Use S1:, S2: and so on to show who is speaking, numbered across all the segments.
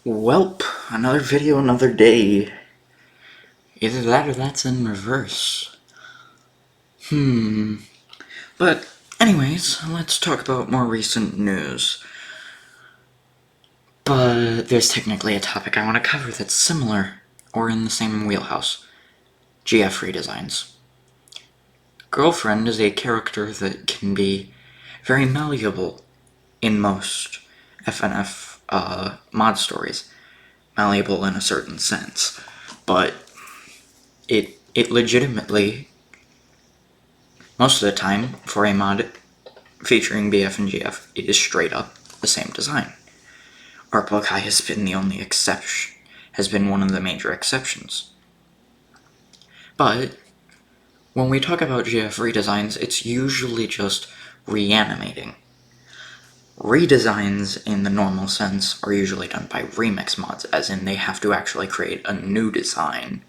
S1: Welp, another video, another day. Either that or that's in reverse. But anyways, let's talk about more recent news. But there's technically a topic I want to cover that's similar, or in the same wheelhouse. GF redesigns. Girlfriend is a character that can be very malleable in most FNF mod stories. Malleable in a certain sense. But it legitimately, most of the time, for a mod featuring BF and GF, it is straight up the same design. OURPLE has been the only exception, has been one of the major exceptions. But when we talk about GF redesigns, it's usually just reanimating. Redesigns in the normal sense are usually done by remix mods, as in they have to actually create a new design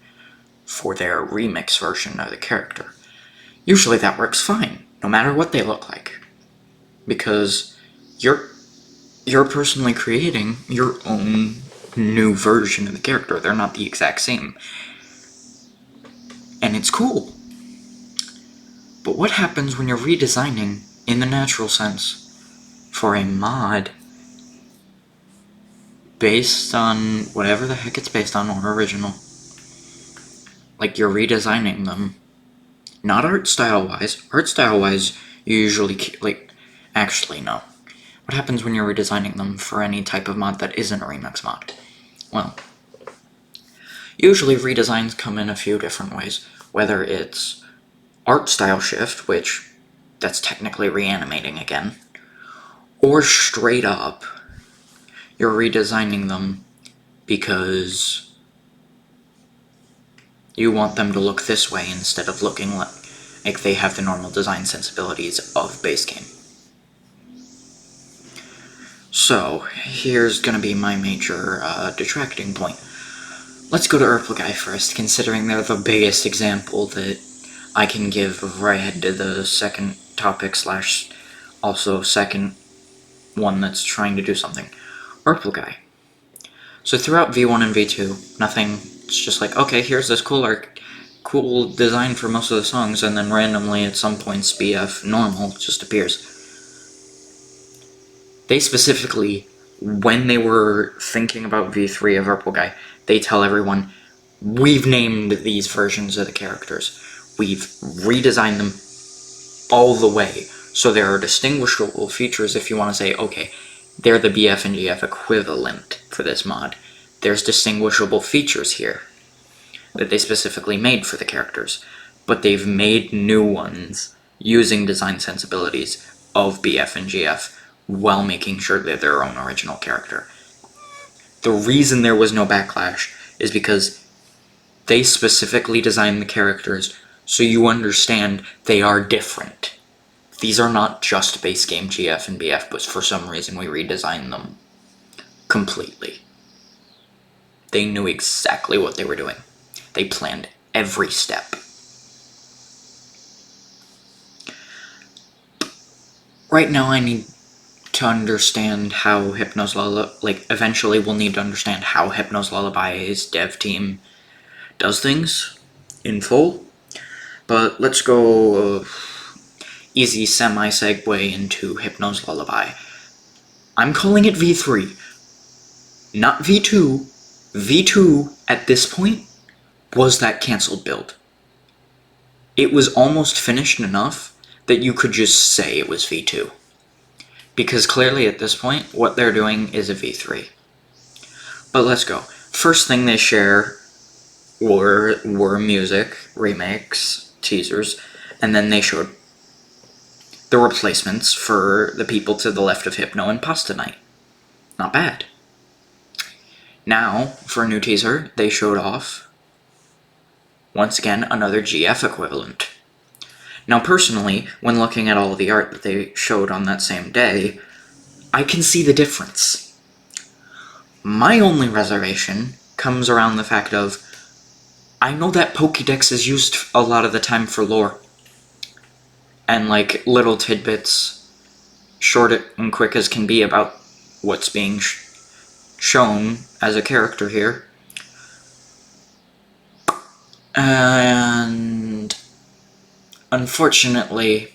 S1: for their remix version of the character. Usually that works fine, no matter what they look like, because you're personally creating your own new version of the character. They're not the exact same. And it's cool. But what happens when you're redesigning in the natural sense for a mod based on whatever the heck it's based on or original? Like, you're redesigning them. Not art style wise. Art style wise, you usually, actually no. What happens when you're redesigning them for any type of mod that isn't a remix mod? Well, usually redesigns come in a few different ways. Whether it's art style shift, which that's technically reanimating again, or straight up, you're redesigning them because you want them to look this way instead of looking like they have the normal design sensibilities of base game. So, here's gonna be my major detracting point. Let's go to OURPLE first, considering they're the biggest example that I can give before I head to the second topic / also second one that's trying to do something. OURPLE. So throughout V1 and V2, nothing, it's just like, okay, here's this cool design for most of the songs, and then randomly at some points BF normal just appears. They specifically, when they were thinking about V3 of OURPLE, they tell everyone, we've named these versions of the characters. We've redesigned them all the way, so there are distinguishable features if you want to say, okay, they're the BF and GF equivalent for this mod. There's distinguishable features here that they specifically made for the characters, but they've made new ones using design sensibilities of BF and GF while making sure they're their own original character. The reason there was no backlash is because they specifically designed the characters so you understand they are different. These are not just base game GF and BF, but for some reason we redesigned them completely. They knew exactly what they were doing. They planned every step. Right now I need to understand how Hypno'S Lullaby, eventually we'll need to understand how Hypno'S Lullaby's dev team does things in full. But let's go easy semi-segue into Hypno'S Lullaby. I'm calling it V3, not V2. V2, at this point, was that cancelled build. It was almost finished enough that you could just say it was V2. Because clearly at this point, what they're doing is a V3. But let's go. First thing they share were music, remakes, teasers, and then they showed the replacements for the people to the left of Hypno and Pasta Night. Not bad. Now, for a new teaser, they showed off, once again, another GF equivalent. Now personally, when looking at all of the art that they showed on that same day, I can see the difference. My only reservation comes around the fact of, I know that Pokédex is used a lot of the time for lore. And little tidbits, short and quick as can be, about what's being shown as a character here. And unfortunately,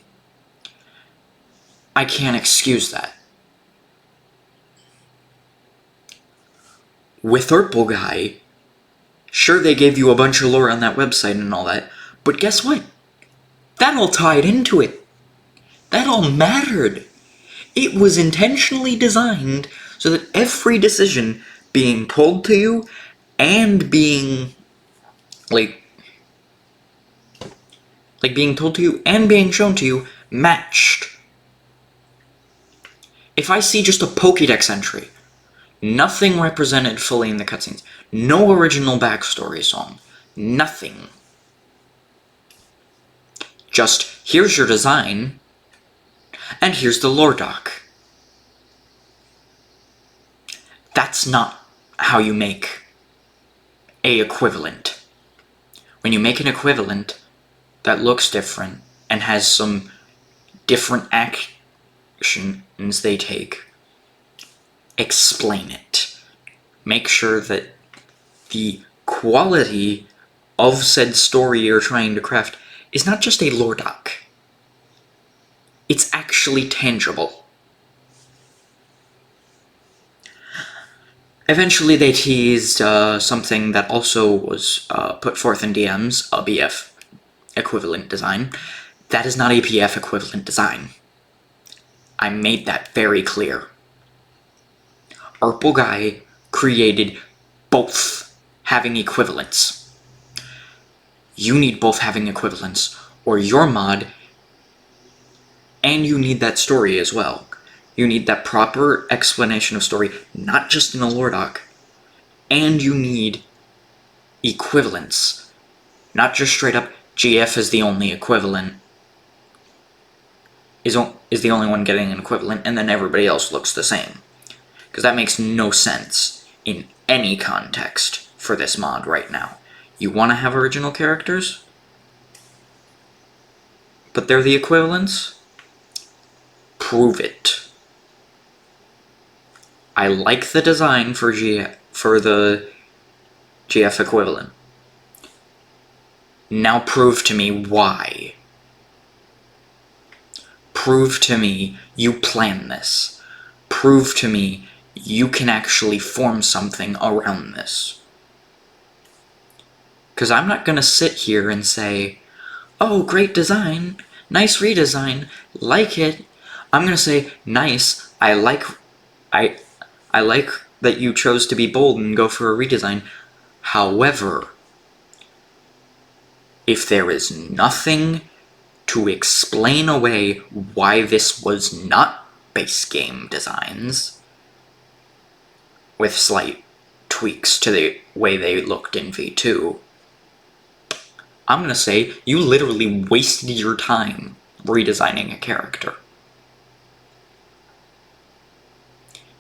S1: I can't excuse that. With OURPLE Guy, sure, they gave you a bunch of lore on that website and all that, but guess what? That all tied into it. That all mattered. It was intentionally designed so that every decision being told to you and being being told to you and being shown to you matched. If I see just a Pokédex entry, nothing represented fully in the cutscenes, no original backstory song, nothing. Just, here's your design, and here's the lore doc. That's not how you make a equivalent. When you make an equivalent that looks different and has some different actions they take, explain it. Make sure that the quality of said story you're trying to craft is not just a lore doc. It's actually tangible. Eventually they teased something that also was put forth in DMs, a BF equivalent design. That is not a BF equivalent design. I made that very clear. OURPLE Guy created both having equivalents. You need both having equivalents, or your mod, and you need that story as well. You need that proper explanation of story, not just in a lore doc, and you need equivalents. Not just straight up, GF is the only equivalent, is the only one getting an equivalent, and then everybody else looks the same. Because that makes no sense in any context for this mod right now. You want to have original characters, but they're the equivalents? Prove it. I like the design for the GF equivalent. Now prove to me why. Prove to me you plan this. Prove to me you can actually form something around this. Because I'm not going to sit here and say, oh, great design, nice redesign, like it. I'm going to say, nice, I like that you chose to be bold and go for a redesign. However, if there is nothing to explain away why this was not base game designs, with slight tweaks to the way they looked in V2, I'm gonna say you literally wasted your time redesigning a character.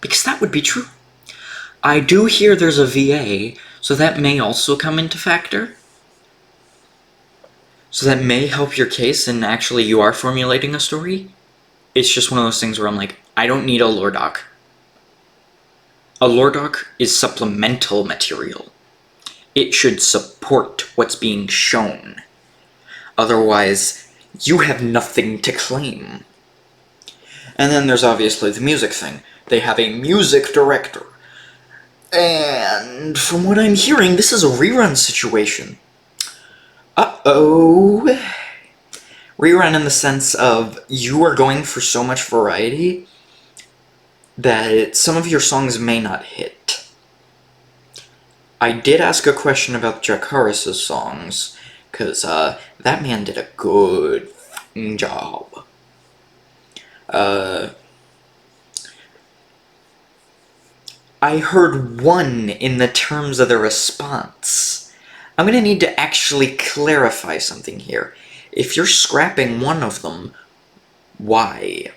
S1: Because that would be true. I do hear there's a VA, so that may also come into factor. So that may help your case, and actually you are formulating a story. It's just one of those things where I'm like, I don't need a lore doc. A lore doc is supplemental material. It should support what's being shown. Otherwise, you have nothing to claim. And then there's obviously the music thing. They have a music director. And from what I'm hearing, this is a rerun situation. Uh-oh. Rerun in the sense of you are going for so much variety that some of your songs may not hit. I did ask a question about Jakaris' songs, because that man did a good job. I heard one in the terms of the response. I'm gonna need to actually clarify something here. If you're scrapping one of them, why?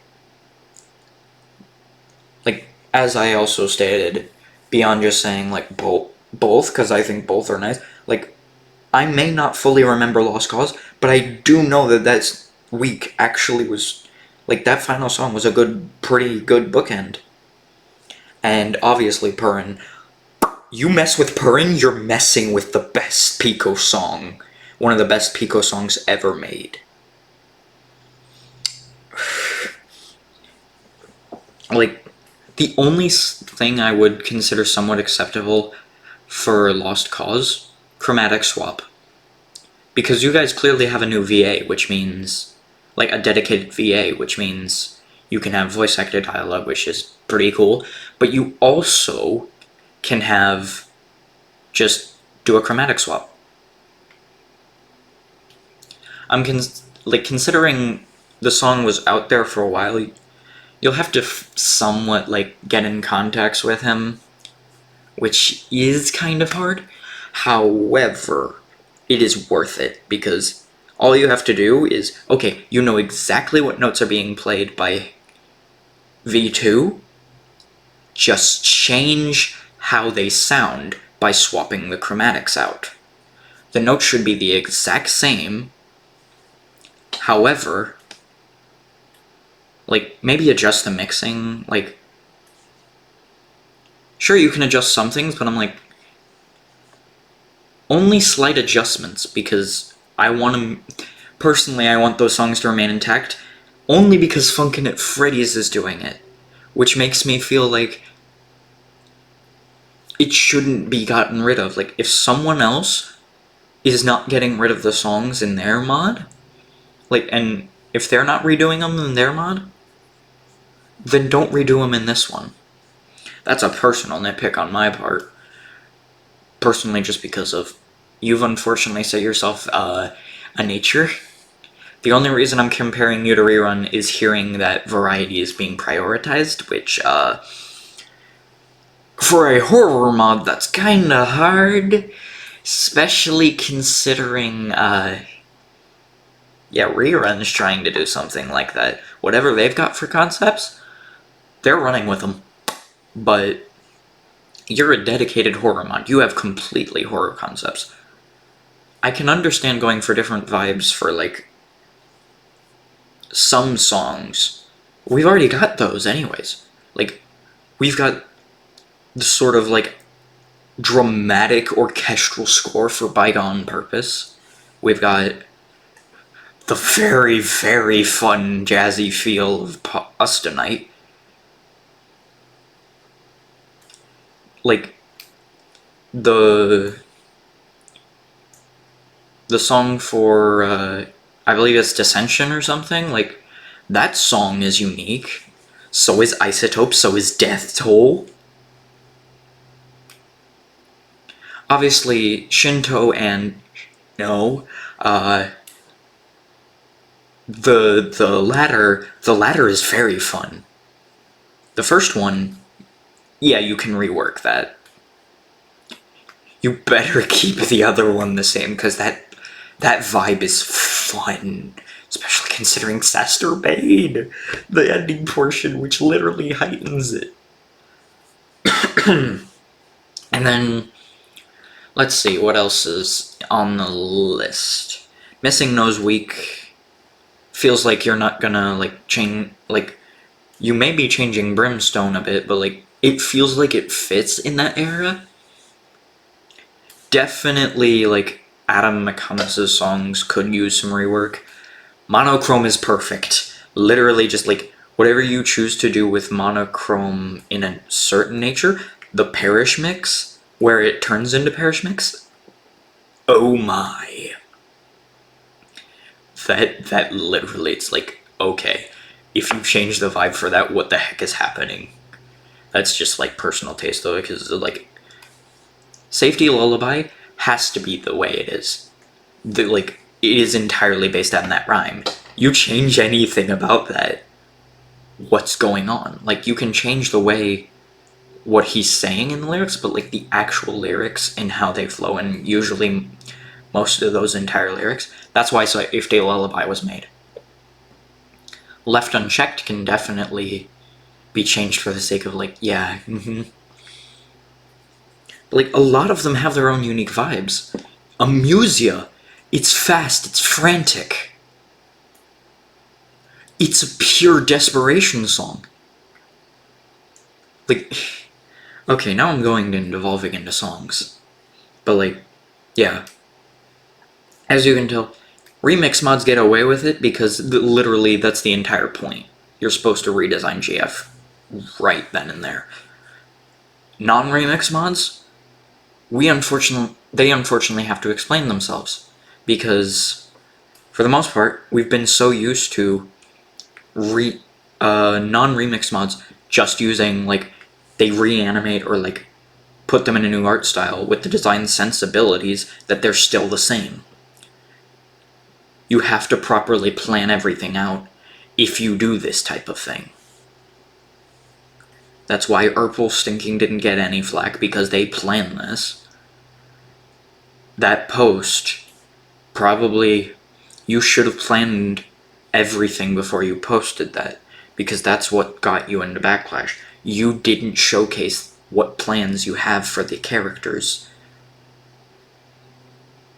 S1: Like, as I also stated, beyond just saying, like, both, because I think both are nice, like, I may not fully remember Lost Cause, but I do know that that week actually was, like, that final song was a pretty good bookend. And obviously Purin. You mess with Purin, you're messing with the best Pico song. One of the best Pico songs ever made. Like, the only thing I would consider somewhat acceptable for Lost Cause, chromatic swap. Because you guys clearly have a new VA, which means, like, a dedicated VA, which means you can have voice actor dialogue, which is pretty cool, but you also can have just do a chromatic swap. I'm considering the song was out there for a while, you'll have to somewhat, like, get in context with him, which is kind of hard. However, it is worth it, because all you have to do is, okay, you know exactly what notes are being played by V2, just change how they sound by swapping the chromatics out. The notes should be the exact same, however, like, maybe adjust the mixing, like, sure, you can adjust some things, but I'm like, only slight adjustments, because I want to, personally, I want those songs to remain intact, only because Funkin' at Freddy's is doing it, which makes me feel like it shouldn't be gotten rid of. Like, if someone else is not getting rid of the songs in their mod, like, and if they're not redoing them in their mod, then don't redo them in this one. That's a personal nitpick on my part. Personally, just because of, you've unfortunately set yourself a nature. The only reason I'm comparing you to Rerun is hearing that variety is being prioritized, which, for a horror mod, that's kinda hard. Especially considering, yeah, Rerun's trying to do something like that. Whatever they've got for concepts, they're running with them. But you're a dedicated horror mod. You have completely horror concepts. I can understand going for different vibes for, like, some songs. We've already got those anyways. Like, we've got the sort of, like, dramatic orchestral score for Bygone Purpose. We've got the very, very fun jazzy feel of Us Tonight. Like, the song for, I believe it's Dissension or something, like, that song is unique. So is Isotope, so is Death Toll. Obviously, Shinto and No, the latter is very fun. The first one, yeah, you can rework that. You better keep the other one the same, because that vibe is fun. Especially considering Saster Bane, the ending portion, which literally heightens it. And then, let's see, what else is on the list? Missing Nose Week feels like you're not gonna, like, change, like, you may be changing Brimstone a bit, but, like, it feels like it fits in that era. Definitely, like, Adam McCummins' songs could use some rework. Monochrome is perfect. Literally just, like, whatever you choose to do with monochrome in a certain nature, the Parish mix, where it turns into Parish mix, oh my. That literally, it's like, okay, if you change the vibe for that, what the heck is happening? That's just, like, personal taste, though, because, like, Safety Lullaby has to be the way it is. Like, it is entirely based on that rhyme. You change anything about that, what's going on? Like, you can change the way what he's saying in the lyrics, but, like, the actual lyrics and how they flow, and usually most of those entire lyrics, that's why Safety Lullaby was made. Left Unchecked can definitely be changed for the sake of, like, yeah, Like, a lot of them have their own unique vibes. Amusia, it's fast, it's frantic. It's a pure desperation song. Like, Okay, now I'm going and devolving into songs. But like, yeah. As you can tell, remix mods get away with it because literally that's the entire point. You're supposed to redesign GF right then and there. Non-remix mods, they unfortunately have to explain themselves because, for the most part, we've been so used to non-remix mods just using, like, they reanimate or, like, put them in a new art style with the design sensibilities that they're still the same. You have to properly plan everything out if you do this type of thing. That's why OURPLE stinking didn't get any flack, because they planned this. That post, probably, you should have planned everything before you posted that, because that's what got you into backlash. You didn't showcase what plans you have for the characters.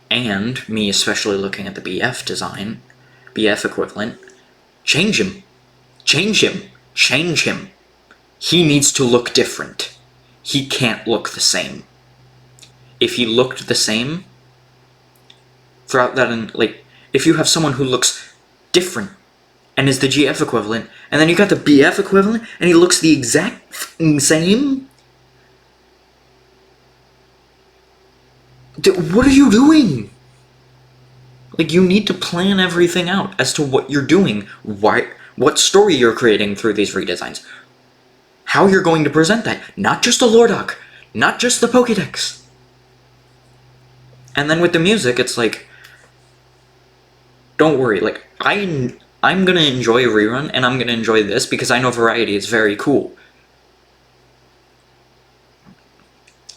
S1: And, me especially looking at the BF design, BF equivalent, change him. Change him. Change him. He needs to look different. He can't look the same. If he looked the same, throughout that, like, if you have someone who looks different and is the GF equivalent, and then you got the BF equivalent and he looks the exact same, what are you doing? Like, you need to plan everything out as to what you're doing, what story you're creating through these redesigns, how you're going to present that, not just a lore doc, not just the Pokédex. And then with the music, it's like, don't worry, like, I'm gonna enjoy a rerun, and I'm gonna enjoy this because I know variety is very cool.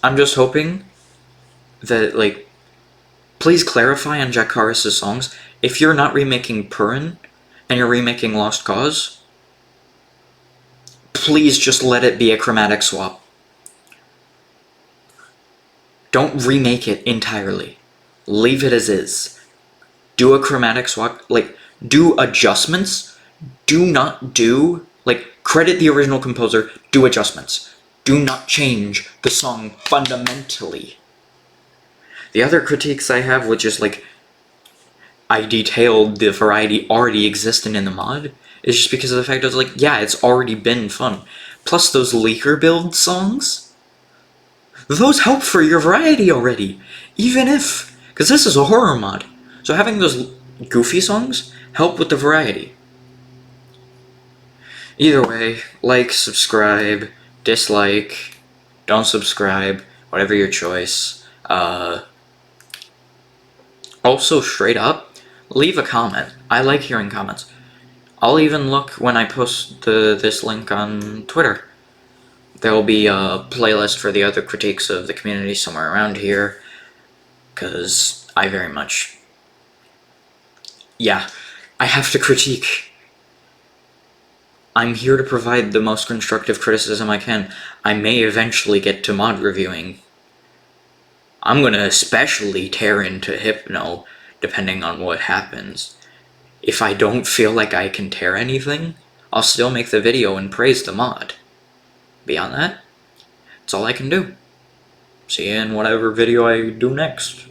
S1: I'm just hoping that, like, please clarify on Jakaris' songs. If you're not remaking Purin, and you're remaking Lost Cause, please just let it be a chromatic swap. Don't remake it entirely. Leave it as is. Do a chromatic swap, like, do adjustments. Do not do, like, credit the original composer, do adjustments. Do not change the song fundamentally. The other critiques I have, which is, like, I detailed the variety already existing in the mod, is just because of the fact that, like, yeah, it's already been fun. Plus those leaker build songs, those help for your variety already, even if, because this is a horror mod, so having those goofy songs help with the variety. Either way, like, subscribe, dislike, don't subscribe, whatever your choice. Also, straight up, leave a comment. I like hearing comments. I'll even look when I post this link on Twitter. There will be a playlist for the other critiques of the community somewhere around here, because I very much... yeah, I have to critique. I'm here to provide the most constructive criticism I can. I may eventually get to mod reviewing. I'm gonna especially tear into Hypno, depending on what happens. If I don't feel like I can tear anything, I'll still make the video and praise the mod. Beyond that, that's all I can do. See you in whatever video I do next.